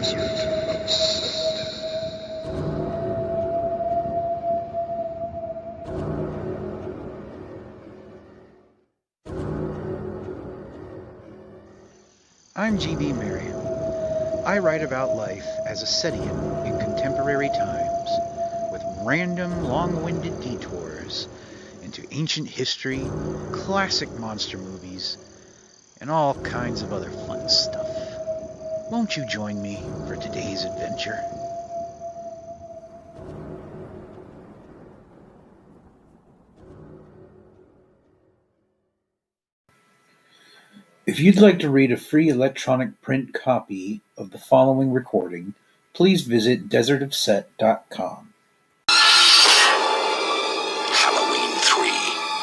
Desert of Set. I'm G.B. Merriam. I write about life as a Setian in contemporary times, with random, long-winded detours into ancient history, classic monster movies, and all kinds of other fun stuff. Won't you join me for today's adventure? If you'd like to read a free electronic print copy of the following recording, please visit desertofset.com. Halloween 3,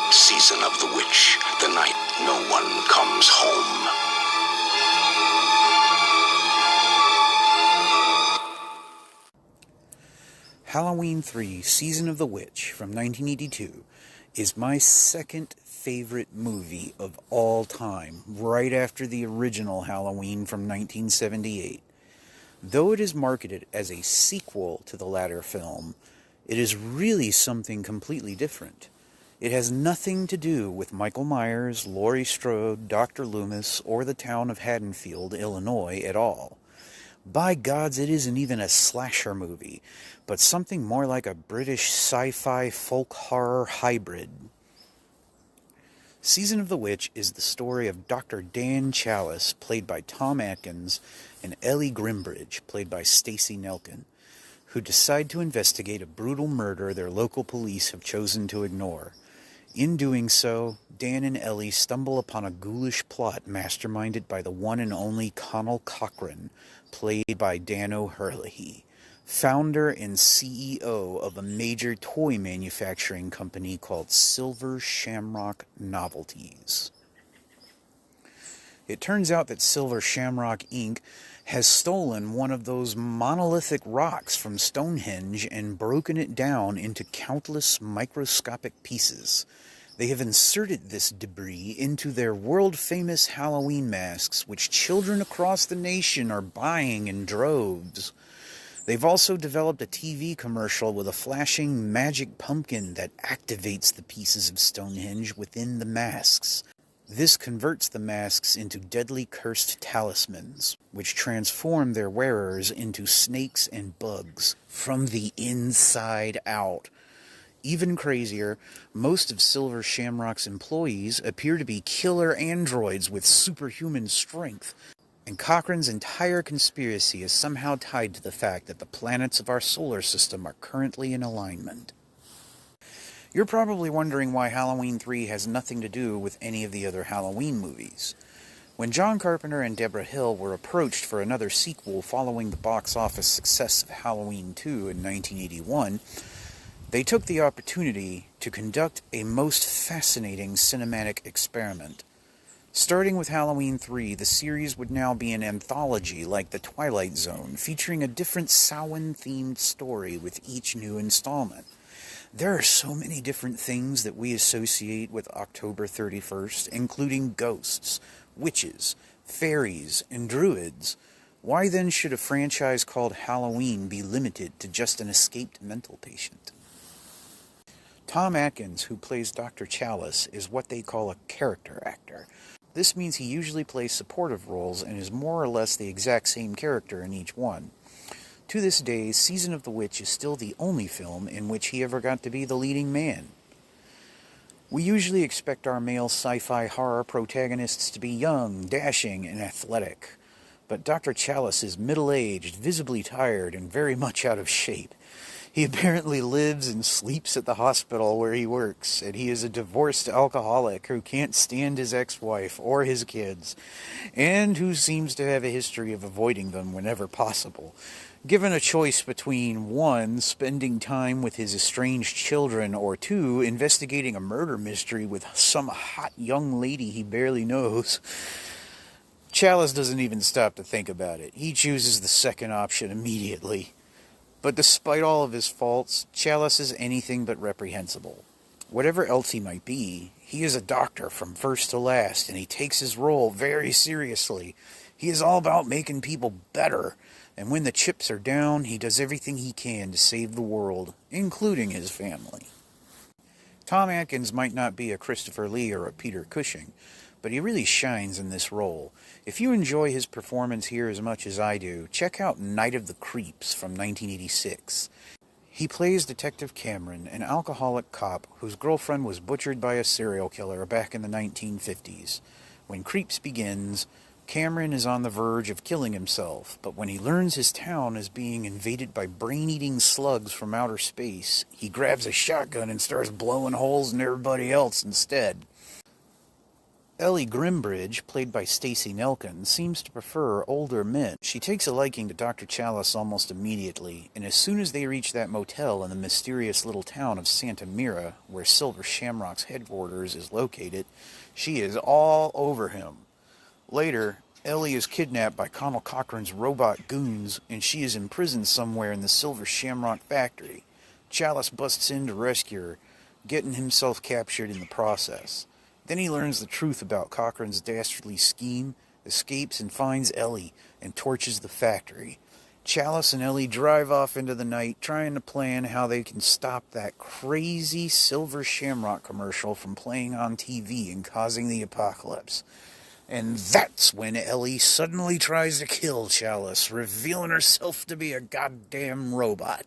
Season of the Witch, the night no one comes home. Halloween 3, Season of the Witch from 1982 is my second favorite movie of all time, right after the original Halloween from 1978. Though it is marketed as a sequel to the latter film, it is really something completely different. It has nothing to do with Michael Myers, Laurie Strode, Dr. Loomis, or the town of Haddonfield, Illinois at all. By gods, it isn't even a slasher movie, but something more like a British sci-fi folk horror hybrid. Season of the Witch is the story of Dr. Dan Chalice, played by Tom Atkins, and Ellie Grimbridge, played by Stacey Nelkin, who decide to investigate a brutal murder their local police have chosen to ignore. In doing so, Dan and Ellie stumble upon a ghoulish plot masterminded by the one and only Connell Cochran, played by Dan O'Herlihy, founder and CEO of a major toy manufacturing company called Silver Shamrock Novelties. It turns out that Silver Shamrock Inc. has stolen one of those monolithic rocks from Stonehenge and broken it down into countless microscopic pieces. They have inserted this debris into their world-famous Halloween masks, which children across the nation are buying in droves. They've also developed a TV commercial with a flashing magic pumpkin that activates the pieces of Stonehenge within the masks. This converts the masks into deadly cursed talismans, which transform their wearers into snakes and bugs from the inside out. Even crazier, most of Silver Shamrock's employees appear to be killer androids with superhuman strength, and Cochran's entire conspiracy is somehow tied to the fact that the planets of our solar system are currently in alignment. You're probably wondering why Halloween 3 has nothing to do with any of the other Halloween movies. When John Carpenter and Deborah Hill were approached for another sequel following the box office success of Halloween 2 in 1981, they took the opportunity to conduct a most fascinating cinematic experiment. Starting with Halloween 3, the series would now be an anthology like The Twilight Zone, featuring a different Samhain-themed story with each new installment. There are so many different things that we associate with October 31st, including ghosts, witches, fairies, and druids. Why then should a franchise called Halloween be limited to just an escaped mental patient? Tom Atkins, who plays Dr. Chalice, is what they call a character actor. This means he usually plays supportive roles and is more or less the exact same character in each one. To this day, Season of the Witch is still the only film in which he ever got to be the leading man. We usually expect our male sci-fi horror protagonists to be young, dashing, and athletic. But Dr. Chalice is middle-aged, visibly tired, and very much out of shape. He apparently lives and sleeps at the hospital where he works, and he is a divorced alcoholic who can't stand his ex-wife or his kids, and who seems to have a history of avoiding them whenever possible. Given a choice between 1, spending time with his estranged children, or 2, investigating a murder mystery with some hot young lady he barely knows, Chalice doesn't even stop to think about it. He chooses the second option immediately. But despite all of his faults, Chalice is anything but reprehensible. Whatever else he might be, he is a doctor from first to last, and he takes his role very seriously. He is all about making people better, And when the chips are down, he does everything he can to save the world, including his family. Tom Atkins might not be a Christopher Lee or a Peter Cushing, but he really shines in this role. If you enjoy his performance here as much as I do, check out Night of the Creeps from 1986. He plays Detective Cameron, an alcoholic cop whose girlfriend was butchered by a serial killer back in the 1950s. When Creeps begins, Cameron is on the verge of killing himself, but when he learns his town is being invaded by brain-eating slugs from outer space, he grabs a shotgun and starts blowing holes in everybody else instead. Ellie Grimbridge, played by Stacey Nelkin, seems to prefer older men. She takes a liking to Dr. Chalice almost immediately, and as soon as they reach that motel in the mysterious little town of Santa Mira, where Silver Shamrock's headquarters is located, she is all over him. Later, Ellie is kidnapped by Connell Cochran's robot goons, and she is imprisoned somewhere in the Silver Shamrock factory. Chalice busts in to rescue her, getting himself captured in the process. Then he learns the truth about Cochran's dastardly scheme, escapes and finds Ellie, and torches the factory. Chalice and Ellie drive off into the night, trying to plan how they can stop that crazy Silver Shamrock commercial from playing on TV and causing the apocalypse. And that's when Ellie suddenly tries to kill Chalice, revealing herself to be a goddamn robot.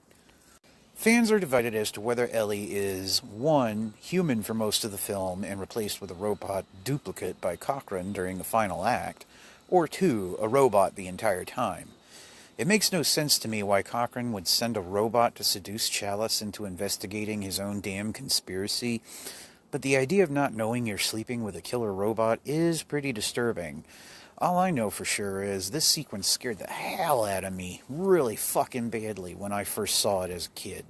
Fans are divided as to whether Ellie is, 1, human for most of the film and replaced with a robot duplicate by Cochran during the final act, or 2, a robot the entire time. It makes no sense to me why Cochran would send a robot to seduce Chalice into investigating his own damn conspiracy, but the idea of not knowing you're sleeping with a killer robot is pretty disturbing. All I know for sure is this sequence scared the hell out of me really fucking badly when I first saw it as a kid.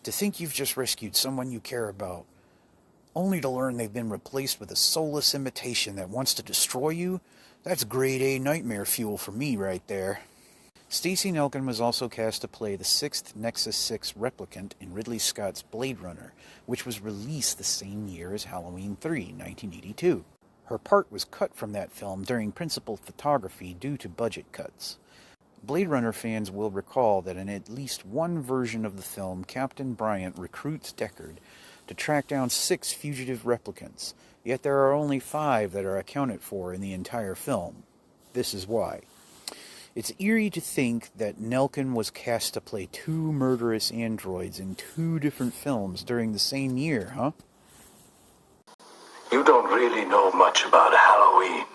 To think you've just rescued someone you care about, only to learn they've been replaced with a soulless imitation that wants to destroy you, that's grade A nightmare fuel for me right there. Stacey Nelkin was also cast to play the 6th Nexus 6 replicant in Ridley Scott's Blade Runner, which was released the same year as Halloween 3, 1982. Her part was cut from that film during principal photography due to budget cuts. Blade Runner fans will recall that in at least one version of the film, Captain Bryant recruits Deckard to track down 6 fugitive replicants, yet there are only 5 that are accounted for in the entire film. This is why. It's eerie to think that Nelkin was cast to play 2 murderous androids in 2 different films during the same year, huh? You don't really know much about Halloween.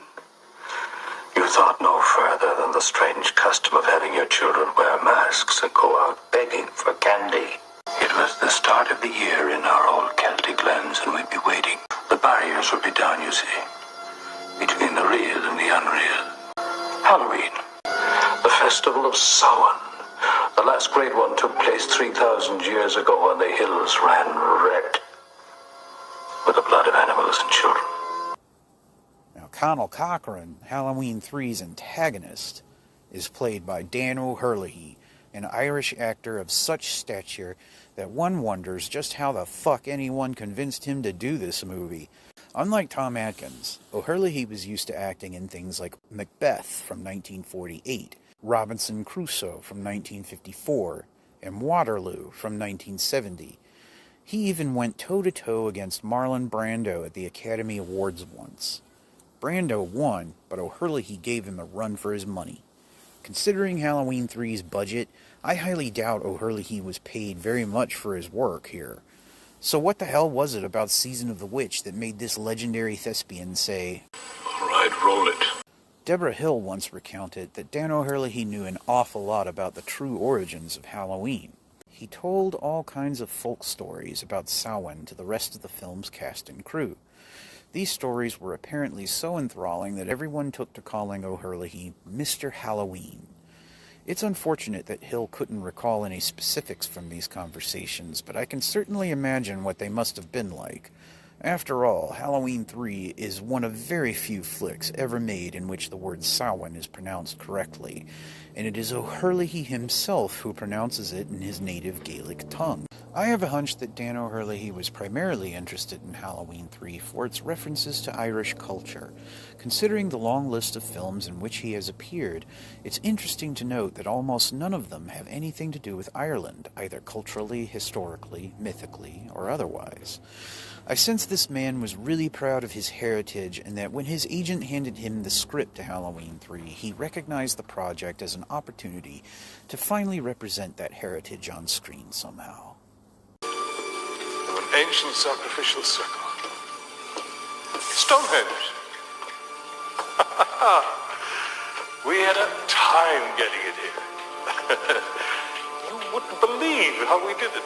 You thought no further than the strange custom of having your children wear masks and go out begging for candy. It was the start of the year in our old Celtic lands, and we'd be waiting. The barriers would be down, you see, between the real and the unreal. Halloween, the festival of Samhain. The last great one took place 3,000 years ago, and the hills ran red with the blood of animals and children. Now, Connell Cochran, Halloween 3's antagonist, is played by Dan O'Herlihy, an Irish actor of such stature that one wonders just how the fuck anyone convinced him to do this movie. Unlike Tom Atkins, O'Herlihy was used to acting in things like Macbeth from 1948, Robinson Crusoe from 1954, and Waterloo from 1970. He even went toe-to-toe against Marlon Brando at the Academy Awards once. Brando won, but O'Herlihy gave him a run for his money. Considering Halloween 3's budget, I highly doubt O'Herlihy was paid very much for his work here. So what the hell was it about Season of the Witch that made this legendary thespian say, All right, roll it. Deborah Hill once recounted that Dan O'Herlihy knew an awful lot about the true origins of Halloween. He told all kinds of folk stories about Samhain to the rest of the film's cast and crew. These stories were apparently so enthralling that everyone took to calling O'Herlihy Mr. Halloween. It's unfortunate that Hill couldn't recall any specifics from these conversations, but I can certainly imagine what they must have been like. After all, Halloween 3 is one of very few flicks ever made in which the word Samhain is pronounced correctly, and it is O'Herlihy himself who pronounces it in his native Gaelic tongue. I have a hunch that Dan O'Herlihy was primarily interested in Halloween 3 for its references to Irish culture. Considering the long list of films in which he has appeared, it's interesting to note that almost none of them have anything to do with Ireland, either culturally, historically, mythically, or otherwise. I sense this man was really proud of his heritage and that when his agent handed him the script to Halloween 3, he recognized the project as an opportunity to finally represent that heritage on screen somehow. An ancient sacrificial circle. Stonehenge. We had a time getting it here. You wouldn't believe how we did it.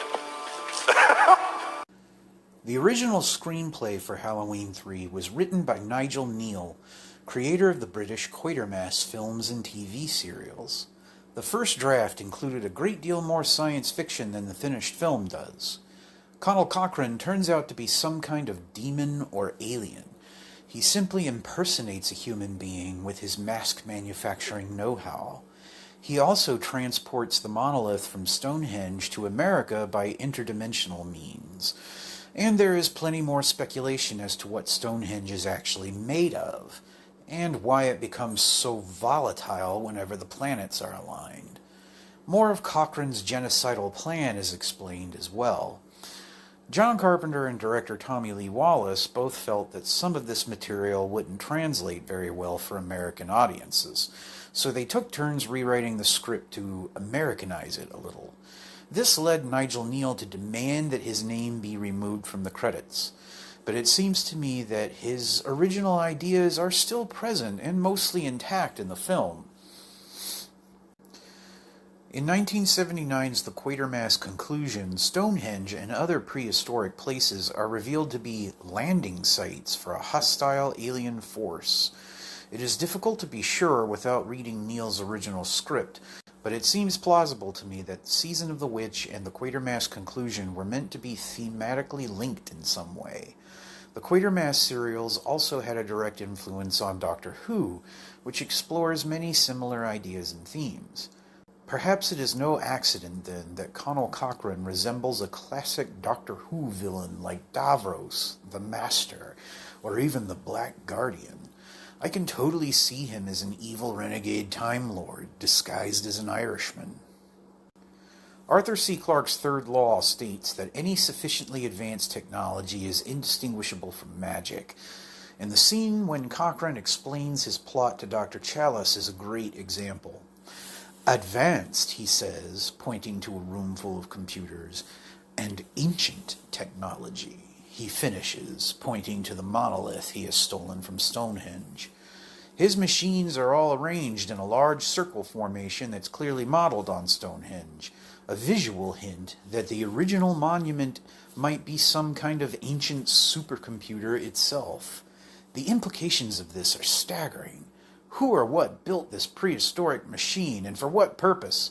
The original screenplay for Halloween 3 was written by Nigel Neal, creator of the British Quatermass films and TV serials. The first draft included a great deal more science fiction than the finished film does. Conal Cochran turns out to be some kind of demon or alien. He simply impersonates a human being with his mask manufacturing know-how. He also transports the monolith from Stonehenge to America by interdimensional means. And there is plenty more speculation as to what Stonehenge is actually made of, and why it becomes so volatile whenever the planets are aligned. More of Cochran's genocidal plan is explained as well. John Carpenter and director Tommy Lee Wallace both felt that some of this material wouldn't translate very well for American audiences, so they took turns rewriting the script to Americanize it a little. This led Nigel Neal to demand that his name be removed from the credits, but it seems to me that his original ideas are still present and mostly intact in the film. In 1979's The Quatermass Conclusion, Stonehenge and other prehistoric places are revealed to be landing sites for a hostile alien force. It is difficult to be sure without reading Neal's original script, but it seems plausible to me that Season of the Witch and The Quatermass Conclusion were meant to be thematically linked in some way. The Quatermass serials also had a direct influence on Doctor Who, which explores many similar ideas and themes. Perhaps it is no accident, then, that Conal Cochran resembles a classic Doctor Who villain like Davros, the Master, or even the Black Guardian. I can totally see him as an evil renegade Time Lord, disguised as an Irishman. Arthur C. Clarke's third law states that any sufficiently advanced technology is indistinguishable from magic, and the scene when Cochran explains his plot to Dr. Chalice is a great example. Advanced, he says, pointing to a room full of computers, and ancient technology, he finishes, pointing to the monolith he has stolen from Stonehenge. His machines are all arranged in a large circle formation that's clearly modeled on Stonehenge, a visual hint that the original monument might be some kind of ancient supercomputer itself. The implications of this are staggering. Who or what built this prehistoric machine, and for what purpose?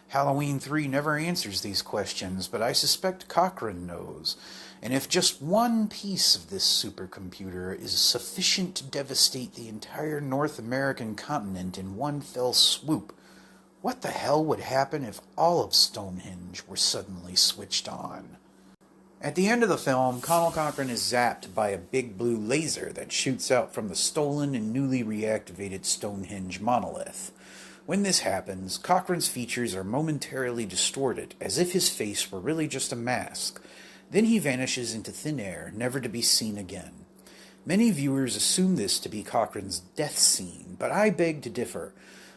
Halloween 3 never answers these questions, but I suspect Cochran knows. And if just one piece of this supercomputer is sufficient to devastate the entire North American continent in one fell swoop, what the hell would happen if all of Stonehenge were suddenly switched on? At the end of the film, Conal Cochran is zapped by a big blue laser that shoots out from the stolen and newly reactivated Stonehenge monolith. When this happens, Cochran's features are momentarily distorted, as if his face were really just a mask. Then he vanishes into thin air, never to be seen again. Many viewers assume this to be Cochran's death scene, but I beg to differ.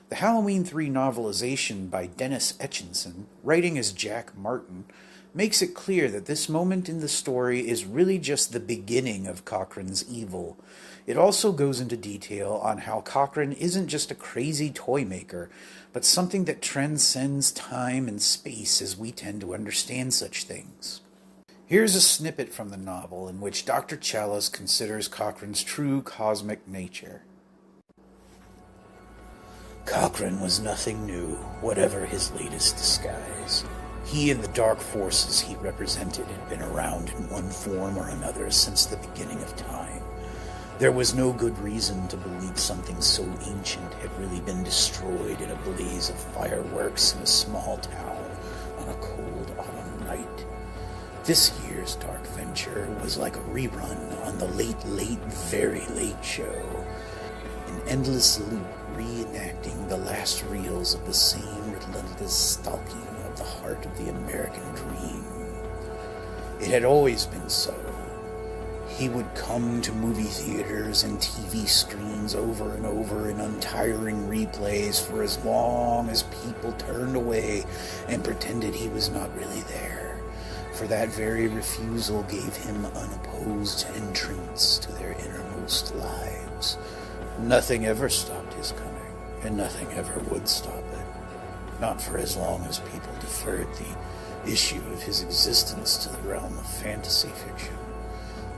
The Halloween 3 novelization by Dennis Etchinson, writing as Jack Martin, makes it clear that this moment in the story is really just the beginning of Cochran's evil. It also goes into detail on how Cochran isn't just a crazy toy maker, but something that transcends time and space as we tend to understand such things. Here's a snippet from the novel in which Dr. Chalice considers Cochran's true cosmic nature. Cochran was nothing new, whatever his latest disguise. He and the dark forces he represented had been around in one form or another since the beginning of time. There was no good reason to believe something so ancient had really been destroyed in a blaze of fireworks in a small town on a cold autumn night. This year's dark venture was like a rerun on the Late Late Very Late Show, an endless loop reenacting the last reels of the same relentless stalking of the heart of the American dream. It had always been so. He would come to movie theaters and TV screens over and over in untiring replays for as long as people turned away and pretended he was not really there, for that very refusal gave him unopposed entrance to their innermost lives. Nothing ever stopped his coming, and nothing ever would stop it, not for as long as people deferred the issue of his existence to the realm of fantasy fiction,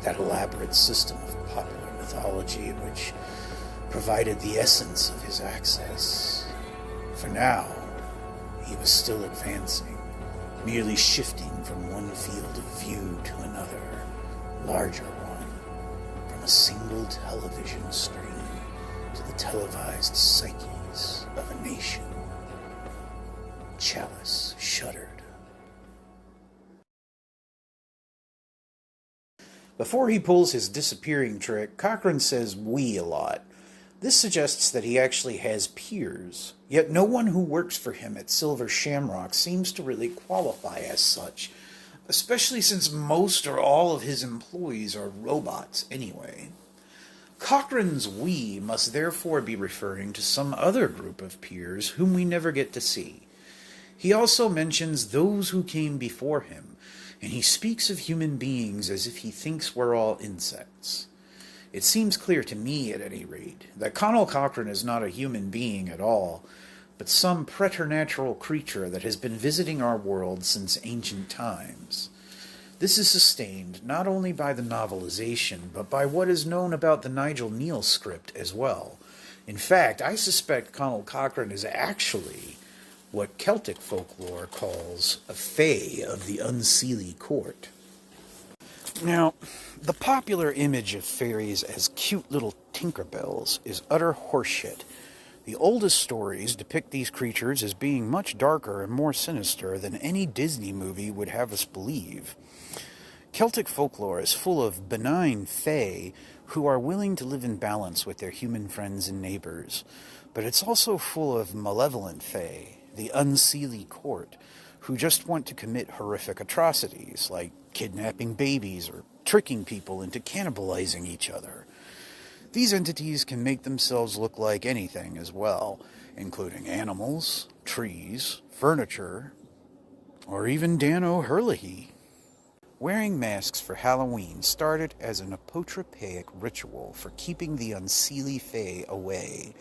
that elaborate system of popular mythology which provided the essence of his access. For now, he was still advancing, merely shifting from one field of view to another, larger one, from a single television screen to the televised psyches of a nation. Chalice shuddered. Before he pulls his disappearing trick, Cochrane says "we" a lot. This suggests that he actually has peers, yet no one who works for him at Silver Shamrock seems to really qualify as such, especially since most or all of his employees are robots anyway. Cochrane's "we" must therefore be referring to some other group of peers whom we never get to see. He also mentions those who came before him, and he speaks of human beings as if he thinks we're all insects. It seems clear to me, at any rate, that Conal Cochrane is not a human being at all, but some preternatural creature that has been visiting our world since ancient times. This is sustained not only by the novelization, but by what is known about the Nigel Kneale script as well. In fact, I suspect Conal Cochrane is actually what Celtic folklore calls a fae of the unseelie court. Now, the popular image of fairies as cute little Tinkerbells is utter horseshit. The oldest stories depict these creatures as being much darker and more sinister than any Disney movie would have us believe. Celtic folklore is full of benign fae who are willing to live in balance with their human friends and neighbors, but it's also full of malevolent fae, the unseelie court, who just want to commit horrific atrocities, like kidnapping babies or tricking people into cannibalizing each other. These entities can make themselves look like anything as well, including animals, trees, furniture, or even Dan O'Herlihy. Wearing masks for Halloween started as an apotropaic ritual for keeping the unseelie fae away.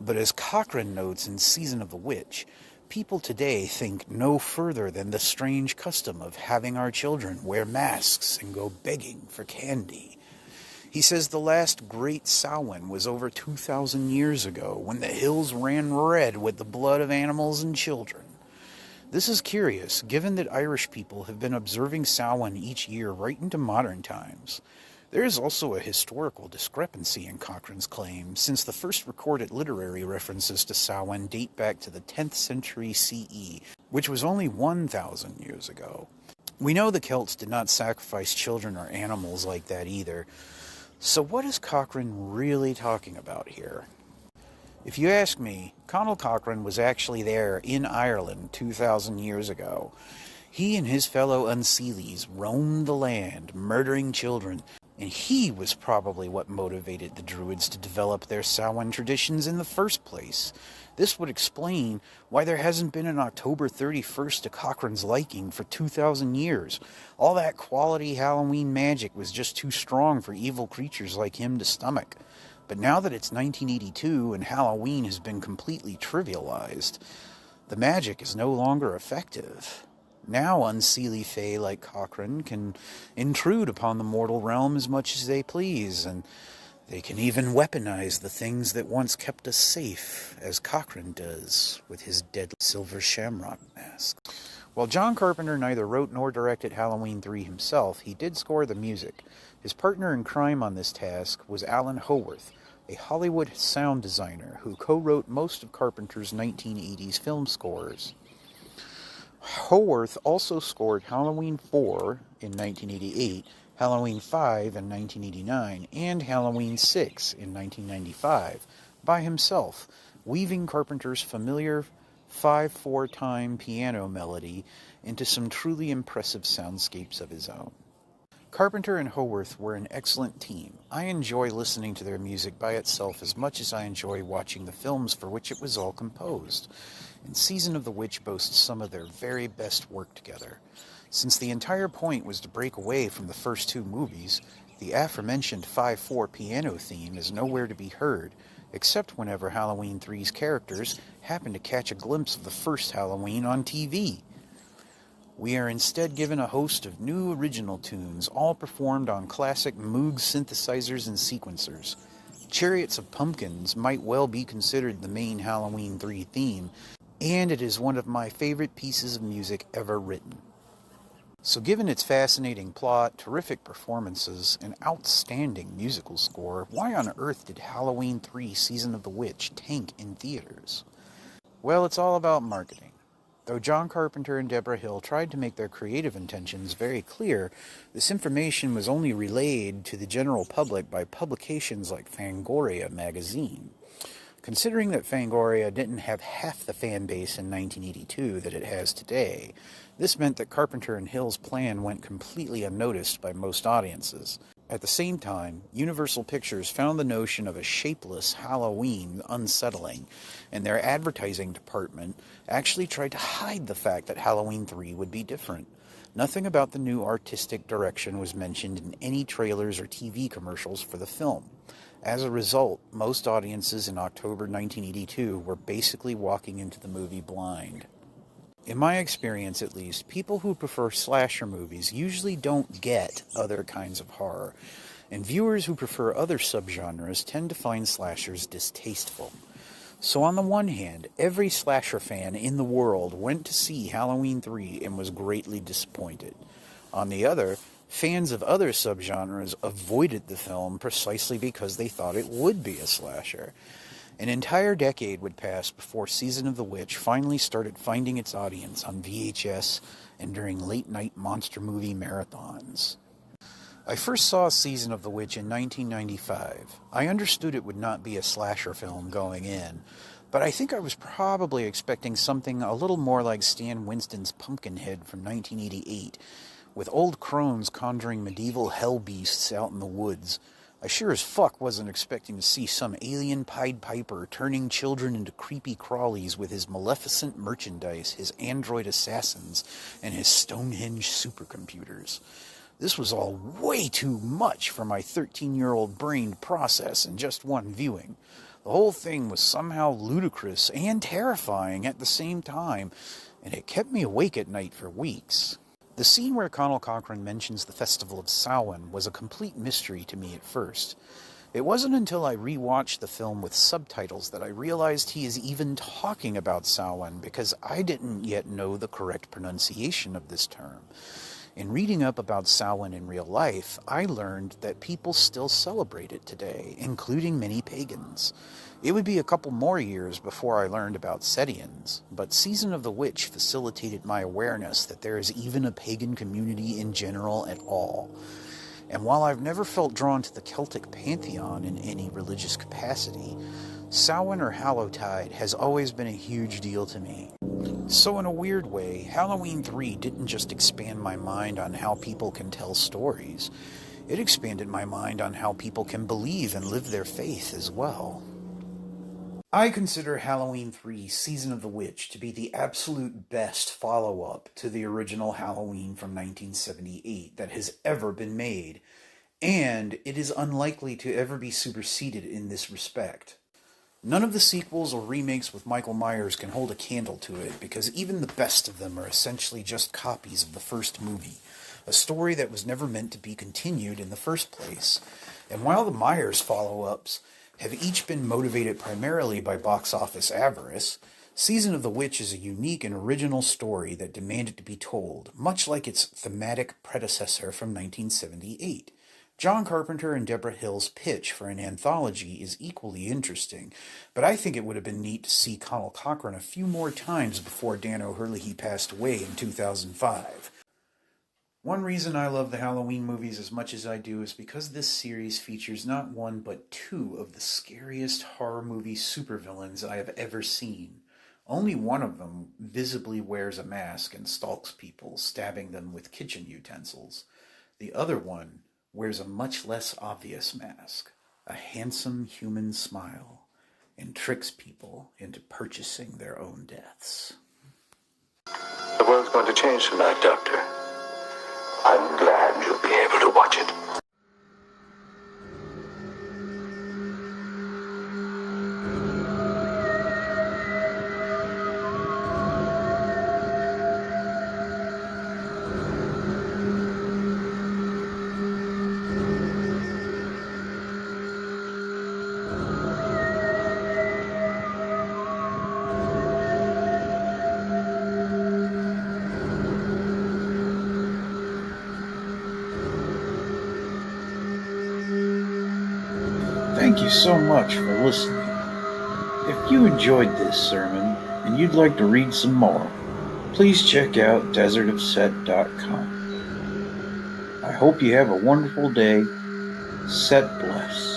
But as Cochrane notes in Season of the Witch, people today think no further than the strange custom of having our children wear masks and go begging for candy. He says the last great Samhain was over 2,000 years ago, when the hills ran red with the blood of animals and children. This is curious, given that Irish people have been observing Samhain each year right into modern times. There is also a historical discrepancy in Cochrane's claim, since the first recorded literary references to Samhain date back to the 10th century CE, which was only 1,000 years ago. We know the Celts did not sacrifice children or animals like that either. So what is Cochrane really talking about here? If you ask me, Conal Cochrane was actually there in Ireland 2,000 years ago. He and his fellow unseelies roamed the land, murdering children, and he was probably what motivated the Druids to develop their Samhain traditions in the first place. This would explain why there hasn't been an October 31st to Cochrane's liking for 2,000 years. All that quality Halloween magic was just too strong for evil creatures like him to stomach. But now that it's 1982 and Halloween has been completely trivialized, the magic is no longer effective. Now unseelie fae like Cochrane can intrude upon the mortal realm as much as they please, and they can even weaponize the things that once kept us safe, as Cochrane does with his deadly silver shamrock mask. While John Carpenter neither wrote nor directed Halloween 3 himself, he did score the music. His partner in crime on this task was Alan Howarth, a Hollywood sound designer who co-wrote most of Carpenter's 1980s film scores. Howarth also scored Halloween 4 in 1988, Halloween 5 in 1989, and Halloween 6 in 1995 by himself, weaving Carpenter's familiar 5/4 time piano melody into some truly impressive soundscapes of his own. Carpenter and Howarth were an excellent team. I enjoy listening to their music by itself as much as I enjoy watching the films for which it was all composed, and Season of the Witch boasts some of their very best work together. Since the entire point was to break away from the first two movies, the aforementioned 5/4 piano theme is nowhere to be heard, except whenever Halloween 3's characters happen to catch a glimpse of the first Halloween on TV. We are instead given a host of new original tunes, all performed on classic Moog synthesizers and sequencers. Chariots of Pumpkins might well be considered the main Halloween 3 theme, and it is one of my favorite pieces of music ever written. So given its fascinating plot, terrific performances, and outstanding musical score, why on earth did Halloween 3 Season of the Witch tank in theaters? Well, it's all about marketing. Though John Carpenter and Deborah Hill tried to make their creative intentions very clear, this information was only relayed to the general public by publications like Fangoria magazine. Considering that Fangoria didn't have half the fan base in 1982 that it has today, this meant that Carpenter and Hill's plan went completely unnoticed by most audiences. At the same time, Universal Pictures found the notion of a shapeless Halloween unsettling, and their advertising department actually tried to hide the fact that Halloween 3 would be different. Nothing about the new artistic direction was mentioned in any trailers or TV commercials for the film. As a result, most audiences in October 1982 were basically walking into the movie blind. In my experience, at least, people who prefer slasher movies usually don't get other kinds of horror, and viewers who prefer other subgenres tend to find slashers distasteful. So on the one hand, every slasher fan in the world went to see Halloween 3 and was greatly disappointed. On the other, fans of other subgenres avoided the film precisely because they thought it would be a slasher. An entire decade would pass before Season of the Witch finally started finding its audience on VHS and during late-night monster movie marathons. I first saw Season of the Witch in 1995. I understood it would not be a slasher film going in, but I think I was probably expecting something a little more like Stan Winston's Pumpkinhead from 1988, with old crones conjuring medieval hell beasts out in the woods. I sure as fuck wasn't expecting to see some alien Pied Piper turning children into creepy crawlies with his maleficent merchandise, his android assassins, and his Stonehenge supercomputers. This was all way too much for my 13-year-old brain to process in just one viewing. The whole thing was somehow ludicrous and terrifying at the same time, and it kept me awake at night for weeks. The scene where Conal Cochran mentions the Festival of Samhain was a complete mystery to me at first. It wasn't until I rewatched the film with subtitles that I realized he is even talking about Samhain, because I didn't yet know the correct pronunciation of this term. In reading up about Samhain in real life, I learned that people still celebrate it today, including many pagans. It would be a couple more years before I learned about Setians, but Season of the Witch facilitated my awareness that there is even a pagan community in general at all. And while I've never felt drawn to the Celtic pantheon in any religious capacity, Samhain or Hallowtide has always been a huge deal to me. So in a weird way, Halloween 3 didn't just expand my mind on how people can tell stories. It expanded my mind on how people can believe and live their faith as well. I consider Halloween 3 Season of the Witch to be the absolute best follow-up to the original Halloween from 1978 that has ever been made, and it is unlikely to ever be superseded in this respect. None of the sequels or remakes with Michael Myers can hold a candle to it, because even the best of them are essentially just copies of the first movie, a story that was never meant to be continued in the first place. And while the Myers follow-ups have each been motivated primarily by box office avarice, Season of the Witch is a unique and original story that demanded to be told, much like its thematic predecessor from 1978. John Carpenter and Deborah Hill's pitch for an anthology is equally interesting, but I think it would have been neat to see Conal Cochran a few more times before Dan O'Herlihy passed away in 2005. One reason I love the Halloween movies as much as I do is because this series features not one but two of the scariest horror movie supervillains I have ever seen. Only one of them visibly wears a mask and stalks people, stabbing them with kitchen utensils. The other one wears a much less obvious mask, a handsome human smile, and tricks people into purchasing their own deaths. The world's going to change tonight, Doctor. I'm glad you'll be able to watch it. Thank you so much for listening. If you enjoyed this sermon and you'd like to read some more, please check out desertofset.com. I hope you have a wonderful day. Set bless.